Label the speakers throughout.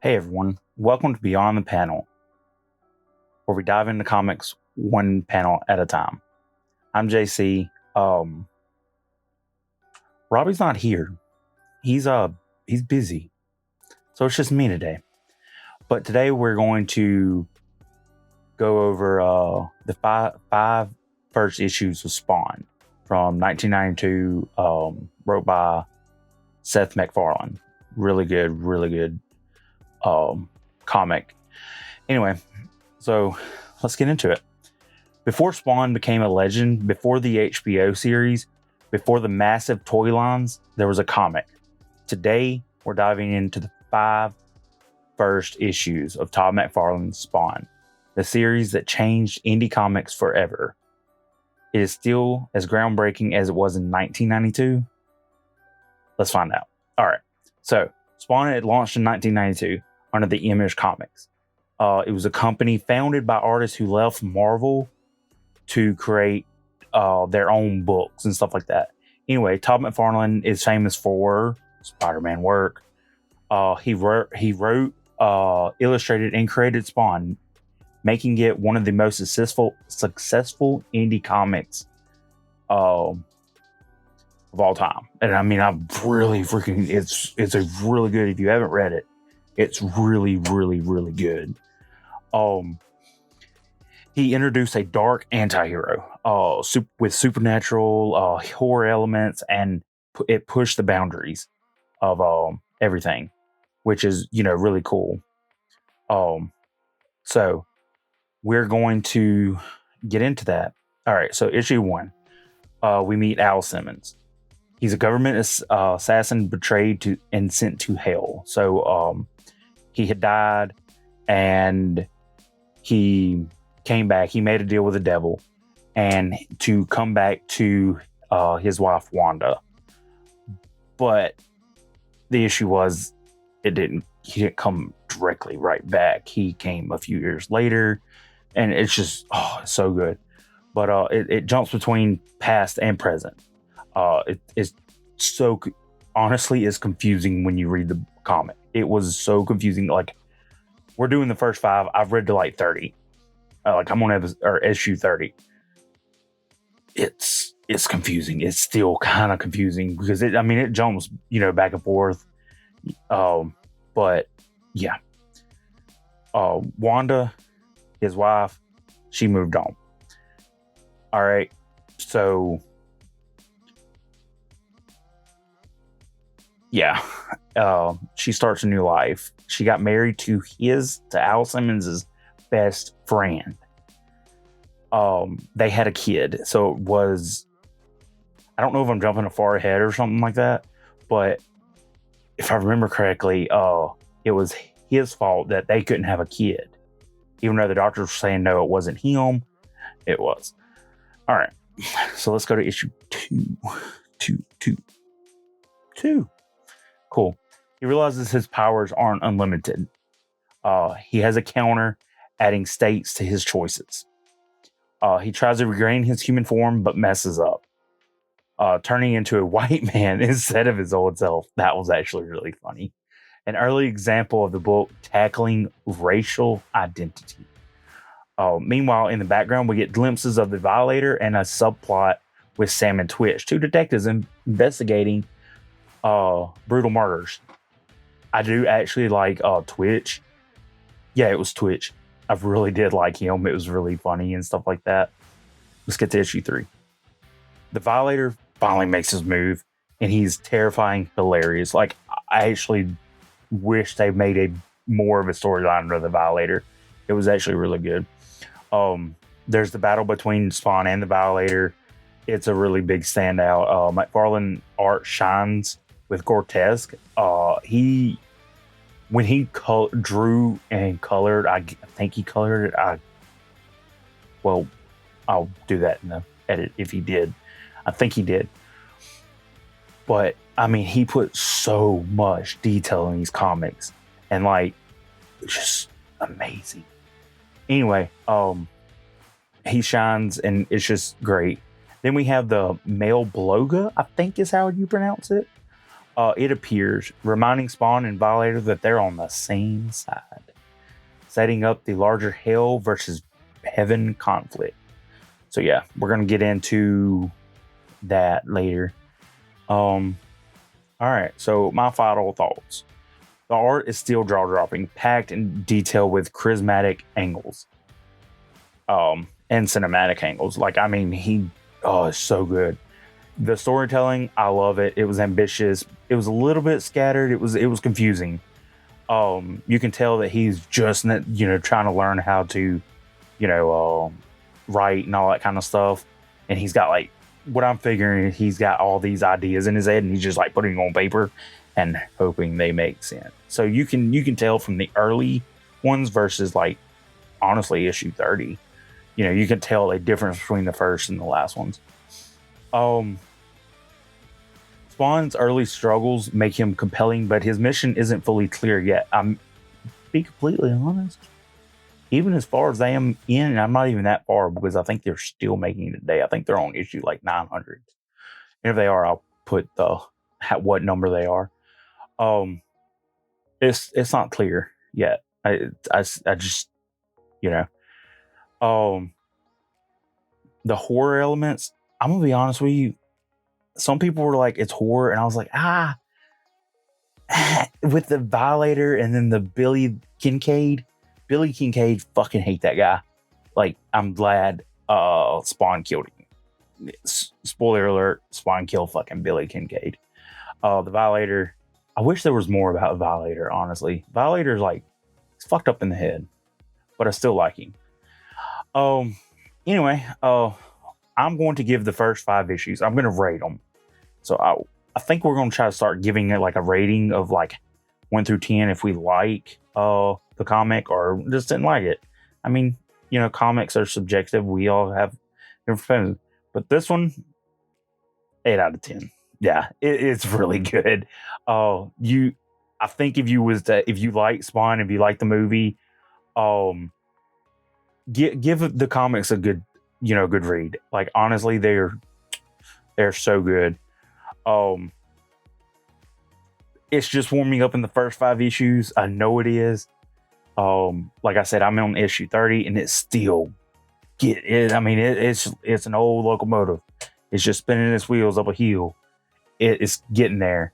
Speaker 1: Hey everyone, welcome to Beyond the Panel, where we dive into comics one panel at a time. I'm JC. Robbie's not here. He's busy. So it's just me today. But today we're going to go over the five first issues of Spawn from 1992, wrote by Seth McFarlane. Really good comic. Anyway, so let's get into it. Before Spawn became a legend, before the HBO series, before the massive toy lines, there was a comic. Today, we're diving into the five first issues of Todd McFarlane's Spawn, the series that changed indie comics forever. It is still as groundbreaking as it was in 1992. Let's find out. All right. So, Spawn had launched in 1992 under the Image Comics. It was a company founded by artists who left Marvel to create their own books and stuff like that. Anyway, Todd McFarlane is famous for Spider-Man work. He wrote, illustrated, and created Spawn, making it one of the most successful indie comics of all time. And I mean, it's a really good. If you haven't read it, it's really good. He introduced a dark anti-hero with supernatural horror elements, and it pushed the boundaries of everything, which is really cool. So we're going to get into that. All right, so issue 1, we meet Al Simmons. He's a government assassin betrayed and sent to hell. So he had died, and he came back. He made a deal with the devil, and to come back to his wife Wanda. But the issue was, he didn't come directly right back. He came a few years later, and it's just so good. But it jumps between past and present. It's so honestly is confusing when you read the comic. It was so confusing. Like, we're doing the first 5. I've read to like 30. I'm on issue 30. It's confusing. It's still kind of confusing because it jumps back and forth. But yeah. Wanda, his wife, she moved on. All right, so yeah, she starts a new life. She got married to Al Simmons' best friend. They had a kid, so it was, I don't know if I'm jumping far ahead or something like that, but if I remember correctly, it was his fault that they couldn't have a kid, even though the doctors were saying no, it wasn't him. It was. All right, so let's go to issue 2. Cool. He realizes his powers aren't unlimited. He has a counter, adding states to his choices. He tries to regain his human form, but messes up, turning into a white man instead of his old self. That was actually really funny. An early example of the book tackling racial identity. Meanwhile, in the background, we get glimpses of the Violator and a subplot with Sam and Twitch, 2 detectives investigating brutal murders. I do actually like Twitch. Yeah, it was Twitch. I really did like him. It was really funny and stuff like that. Let's get to issue 3. The Violator finally makes his move, and he's terrifying, hilarious. Like, I actually wish they made more of a storyline of the Violator. It was actually really good. There's the battle between Spawn and the Violator. It's a really big standout. McFarlane art shines with grotesque. When he drew and colored, I think he colored it. I'll do that in the edit if he did. I think he did. But I mean, he put so much detail in these comics, and it's just amazing. Anyway, he shines, and it's just great. Then we have the male Bloga, I think is how you pronounce it. It appears, reminding Spawn and Violator that they're on the same side, setting up the larger hell versus heaven conflict. So yeah, we're gonna get into that later. All right, so my final thoughts. The art is still jaw-dropping, packed in detail with charismatic angles. And cinematic angles. Like, I mean, it's so good. The storytelling, I love it. It was ambitious. It was a little bit scattered. It was confusing. You can tell that he's just, trying to learn how to, write and all that kind of stuff. And he's got, like, what I'm figuring, he's got all these ideas in his head, and he's just like putting them on paper and hoping they make sense. So you can tell from the early ones versus, like, honestly, issue 30. You can tell a difference between the first and the last ones. Spawn's early struggles make him compelling, but his mission isn't fully clear yet. I'm be completely honest. Even as far as I am in, I'm not even that far, because I think they're still making it today. I think they're on issue like 900. And if they are, I'll put what number they are. It's not clear yet. I just, the horror elements, I'm gonna be honest with you, some people were like, it's horror, and I was like, with the Violator and then the Billy Kincaid, fucking hate that guy. Like, I'm glad Spawn killed him. Spoiler alert, Spawn killed fucking Billy Kincaid. The Violator, I wish there was more about Violator, honestly. Violator's like, he's fucked up in the head, but I still like him. Anyway, I'm going to give the first 5 issues, I'm going to rate them. So I think we're going to try to start giving it like a rating of like 1 through 10 if we like the comic or just didn't like it. I mean, comics are subjective. We all have different opinions. But this one, 8 out of 10. Yeah, it's really good. I think if you like Spawn, if you like the movie, give the comics a good read. Like, honestly, they're so good. It's just warming up in the first 5 issues. I know it is. Like I said, I'm on issue 30, and it's still it's an old locomotive. It's just spinning its wheels up a hill. It's getting there,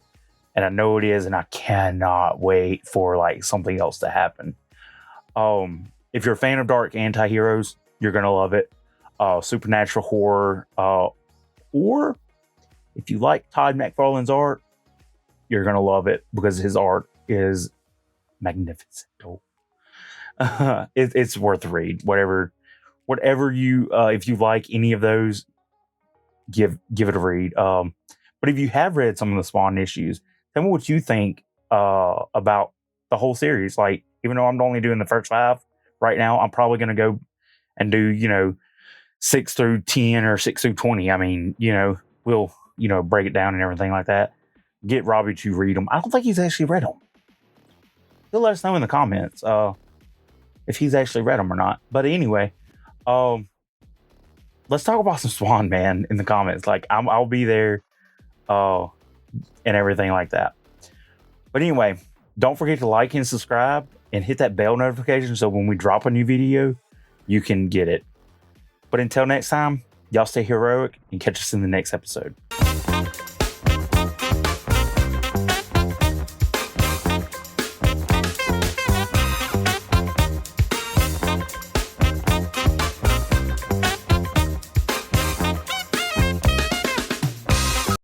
Speaker 1: and I know it is, and I cannot wait for like something else to happen. If you're a fan of dark anti-heroes, you're gonna love it. Supernatural horror, or if you like Todd McFarlane's art, you're gonna love it, because his art is magnificent. It's worth a read. Whatever you, if you like any of those, give it a read. But if you have read some of the Spawn issues, tell me what you think about the whole series. Like, even though I'm only doing the first 5 right now, I'm probably gonna go and do 6 through 10 or 6 through 20. I mean, we'll break it down and everything like that. Get Robbie to read them. I don't think he's actually read them. He'll let us know in the comments if he's actually read them or not. But anyway, let's talk about some Spawn, man, in the comments. Like, I'll be there and everything like that. But anyway, don't forget to like and subscribe and hit that bell notification so when we drop a new video, you can get it. But until next time, y'all stay heroic and catch us in the next episode.